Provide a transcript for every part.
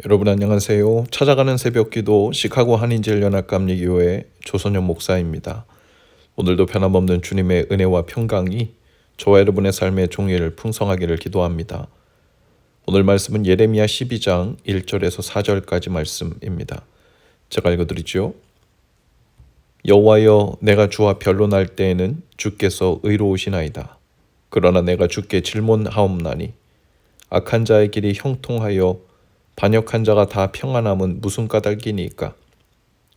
여러분 안녕하세요. 찾아가는 새벽기도 시카고 한인제일연합감리교회 조선현 목사입니다. 오늘도 변함없는 주님의 은혜와 평강이 저와 여러분의 삶의 종일 풍성하기를 기도합니다. 오늘 말씀은 예레미야 12장 1절에서 4절까지 말씀입니다. 제가 읽어드리죠. 여호와여, 내가 주와 변론할 때에는 주께서 의로우시나이다. 그러나 내가 주께 질문하옵나니 악한 자의 길이 형통하여 반역한 자가 다 평안함은 무슨 까닭이니까?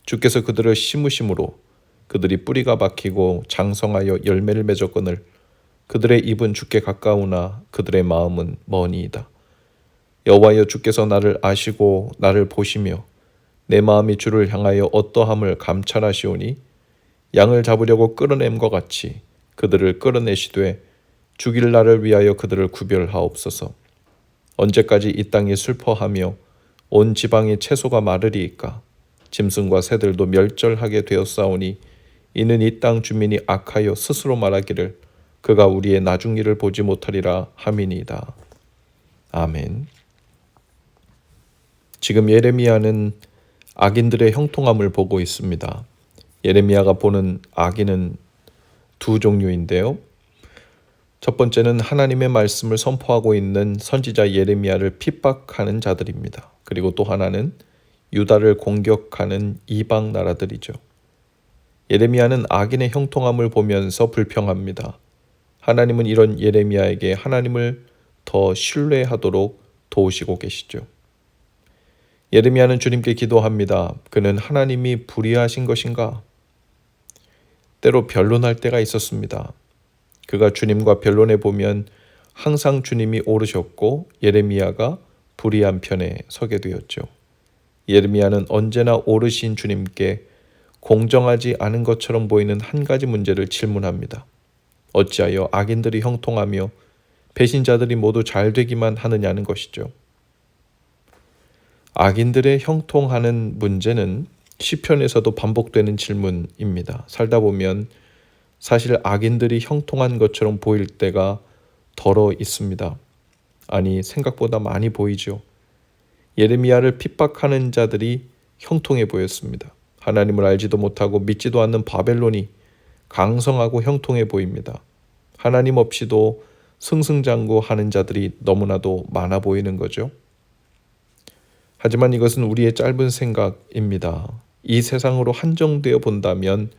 주께서 그들을 심으심으로 그들이 뿌리가 박히고 장성하여 열매를 맺었거늘 그들의 입은 주께 가까우나 그들의 마음은 머니이다. 여호와여, 주께서 나를 아시고 나를 보시며 내 마음이 주를 향하여 어떠함을 감찰하시오니 양을 잡으려고 끌어냄과 같이 그들을 끌어내시되 죽일 날을 위하여 그들을 구별하옵소서. 언제까지 이 땅이 슬퍼하며 온 지방의 채소가 마르리이까? 짐승과 새들도 멸절하게 되었사오니 이는 이 땅 주민이 악하여 스스로 말하기를 그가 우리의 나중 일을 보지 못하리라 함이니이다. 아멘. 지금 예레미야는 악인들의 형통함을 보고 있습니다. 예레미야가 보는 악인은 두 종류인데요. 첫 번째는 하나님의 말씀을 선포하고 있는 선지자 예레미야를 핍박하는 자들입니다. 그리고 또 하나는 유다를 공격하는 이방 나라들이죠. 예레미야는 악인의 형통함을 보면서 불평합니다. 하나님은 이런 예레미야에게 하나님을 더 신뢰하도록 도우시고 계시죠. 예레미야는 주님께 기도합니다. 그는 하나님이 불의하신 것인가? 때로 변론할 때가 있었습니다. 그가 주님과 변론해 보면 항상 주님이 옳으셨고 예레미야가 불의한 편에 서게 되었죠. 예레미야는 언제나 옳으신 주님께 공정하지 않은 것처럼 보이는 한 가지 문제를 질문합니다. 어찌하여 악인들이 형통하며 배신자들이 모두 잘 되기만 하느냐는 것이죠. 악인들의 형통하는 문제는 시편에서도 반복되는 질문입니다. 살다 보면 사실 악인들이 형통한 것처럼 보일 때가 덜어 있습니다. 아니, 생각보다 많이 보이죠. 예레미야를 핍박하는 자들이 형통해 보였습니다. 하나님을 알지도 못하고 믿지도 않는 바벨론이 강성하고 형통해 보입니다. 하나님 없이도 승승장구하는 자들이 너무나도 많아 보이는 거죠. 하지만 이것은 우리의 짧은 생각입니다. 이 세상으로 한정되어 본다면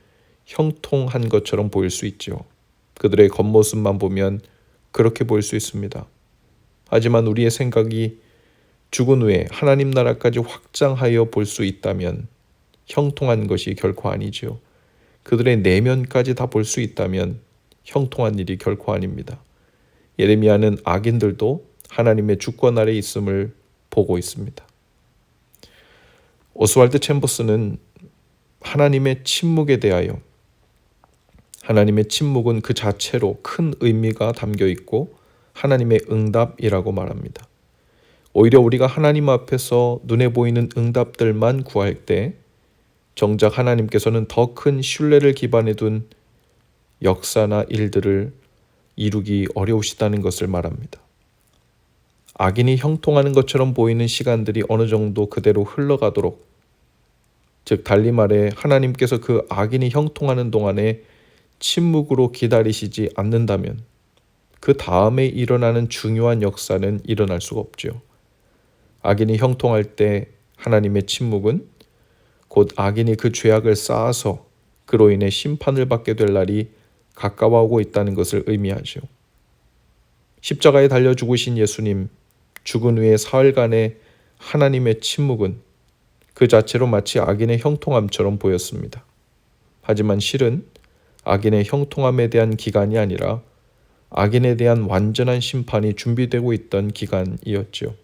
형통한 것처럼 보일 수 있죠. 그들의 겉모습만 보면 그렇게 보일 수 있습니다. 하지만 우리의 생각이 죽은 후에 하나님 나라까지 확장하여 볼 수 있다면 형통한 것이 결코 아니죠. 그들의 내면까지 다 볼 수 있다면 형통한 일이 결코 아닙니다. 예레미야는 악인들도 하나님의 주권 아래 있음을 보고 있습니다. 오스왈드 챔버스는 하나님의 침묵에 대하여 하나님의 침묵은 그 자체로 큰 의미가 담겨 있고 하나님의 응답이라고 말합니다. 오히려 우리가 하나님 앞에서 눈에 보이는 응답들만 구할 때 정작 하나님께서는 더 큰 신뢰를 기반에 둔 역사나 일들을 이루기 어려우시다는 것을 말합니다. 악인이 형통하는 것처럼 보이는 시간들이 어느 정도 그대로 흘러가도록, 즉 달리 말해 하나님께서 그 악인이 형통하는 동안에 침묵으로 기다리시지 않는다면 그 다음에 일어나는 중요한 역사는 일어날 수가 없죠. 악인이 형통할 때 하나님의 침묵은 곧 악인이 그 죄악을 쌓아서 그로 인해 심판을 받게 될 날이 가까워오고 있다는 것을 의미하죠. 십자가에 달려 죽으신 예수님, 죽은 후에 사흘간의 하나님의 침묵은 그 자체로 마치 악인의 형통함처럼 보였습니다. 하지만 실은 악인의 형통함에 대한 기간이 아니라 악인에 대한 완전한 심판이 준비되고 있던 기간이었죠.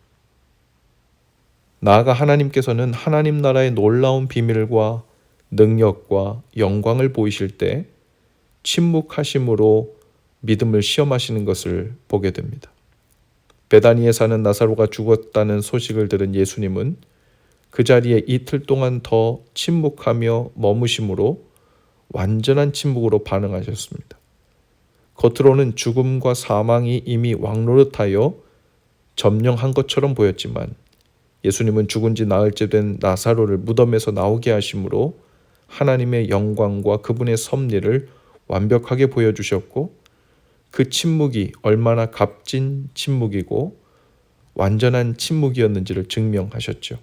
나아가 하나님께서는 하나님 나라의 놀라운 비밀과 능력과 영광을 보이실 때 침묵하심으로 믿음을 시험하시는 것을 보게 됩니다. 베다니에 사는 나사로가 죽었다는 소식을 들은 예수님은 그 자리에 이틀 동안 더 침묵하며 머무심으로 완전한 침묵으로 반응하셨습니다. 겉으로는 죽음과 사망이 이미 왕노릇하여 점령한 것처럼 보였지만 예수님은 죽은 지 나흘째 된 나사로를 무덤에서 나오게 하심으로 하나님의 영광과 그분의 섭리를 완벽하게 보여주셨고, 그 침묵이 얼마나 값진 침묵이고 완전한 침묵이었는지를 증명하셨죠.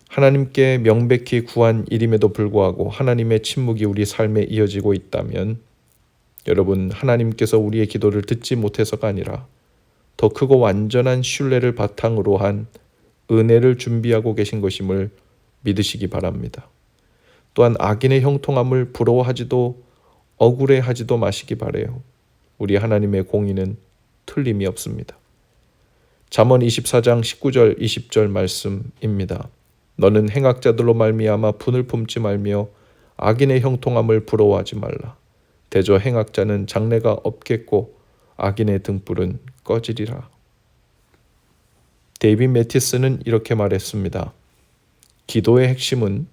하나님께 명백히 구한 일임에도 불구하고 하나님의 침묵이 우리 삶에 이어지고 있다면, 여러분, 하나님께서 우리의 기도를 듣지 못해서가 아니라 더 크고 완전한 신뢰를 바탕으로 한 은혜를 준비하고 계신 것임을 믿으시기 바랍니다. 또한 악인의 형통함을 부러워하지도 억울해하지도 마시기 바라요. 우리 하나님의 공의는 틀림이 없습니다. 잠언 24장 19절 20절 말씀입니다. 너는 행악자들로 말미암아 분을 품지 말며 악인의 형통함을 부러워하지 말라. 대저 행악자는 장래가 없겠고 악인의 등불은 꺼지리라. 데이빗 매티스는 이렇게 말했습니다. 기도의 핵심은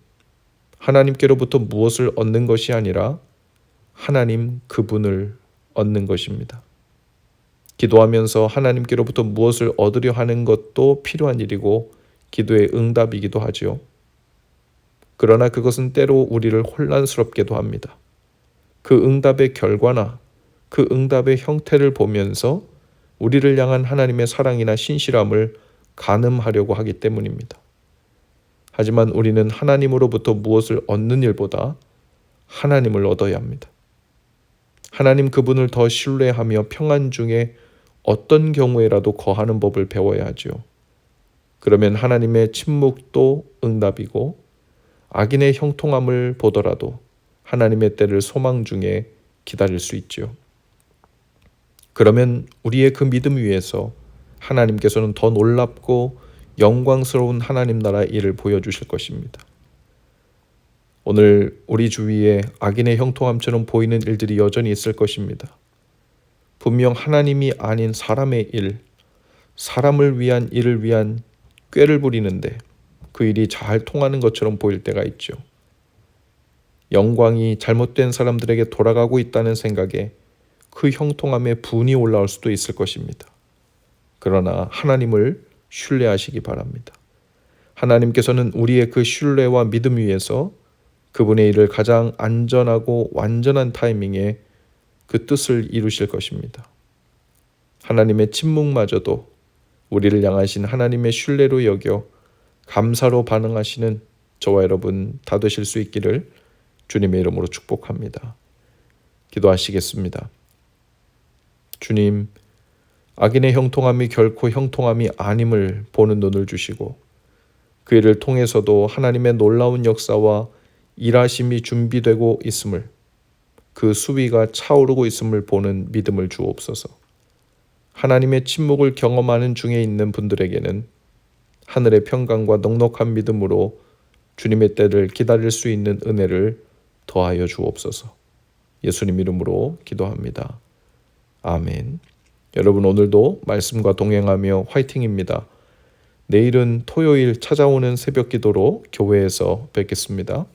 하나님께로부터 무엇을 얻는 것이 아니라 하나님 그분을 얻는 것입니다. 기도하면서 하나님께로부터 무엇을 얻으려 하는 것도 필요한 일이고 기도의 응답이기도 하지요. 그러나 그것은 때로 우리를 혼란스럽게도 합니다. 그 응답의 결과나 그 응답의 형태를 보면서 우리를 향한 하나님의 사랑이나 신실함을 가늠하려고 하기 때문입니다. 하지만 우리는 하나님으로부터 무엇을 얻는 일보다 하나님을 얻어야 합니다. 하나님 그분을 더 신뢰하며 평안 중에 어떤 경우에라도 거하는 법을 배워야 하죠. 그러면 하나님의 침묵도 응답이고 악인의 형통함을 보더라도 하나님의 때를 소망 중에 기다릴 수 있죠. 그러면 우리의 그 믿음 위에서 하나님께서는 더 놀랍고 영광스러운 하나님 나라 일을 보여주실 것입니다. 오늘 우리 주위에 악인의 형통함처럼 보이는 일들이 여전히 있을 것입니다. 분명 하나님이 아닌 사람의 일, 사람을 위한 일을 위한 꾀를 부리는데 그 일이 잘 통하는 것처럼 보일 때가 있죠. 영광이 잘못된 사람들에게 돌아가고 있다는 생각에 그 형통함에 분이 올라올 수도 있을 것입니다. 그러나 하나님을 신뢰하시기 바랍니다. 하나님께서는 우리의 그 신뢰와 믿음 위에서 그분의 일을 가장 안전하고 완전한 타이밍에 그 뜻을 이루실 것입니다. 하나님의 침묵마저도 우리를 향하신 하나님의 신뢰로 여겨 감사로 반응하시는 저와 여러분 다 되실 수 있기를 주님의 이름으로 축복합니다. 기도하시겠습니다. 주님, 악인의 형통함이 결코 형통함이 아님을 보는 눈을 주시고 그 일을 통해서도 하나님의 놀라운 역사와 일하심이 준비되고 있음을, 그 수위가 차오르고 있음을 보는 믿음을 주옵소서. 하나님의 침묵을 경험하는 중에 있는 분들에게는 하늘의 평강과 넉넉한 믿음으로 주님의 때를 기다릴 수 있는 은혜를 더하여 주옵소서. 예수님 이름으로 기도합니다. 아멘. 여러분, 오늘도 말씀과 동행하며 화이팅입니다. 내일은 토요일 찾아오는 새벽 기도로 교회에서 뵙겠습니다.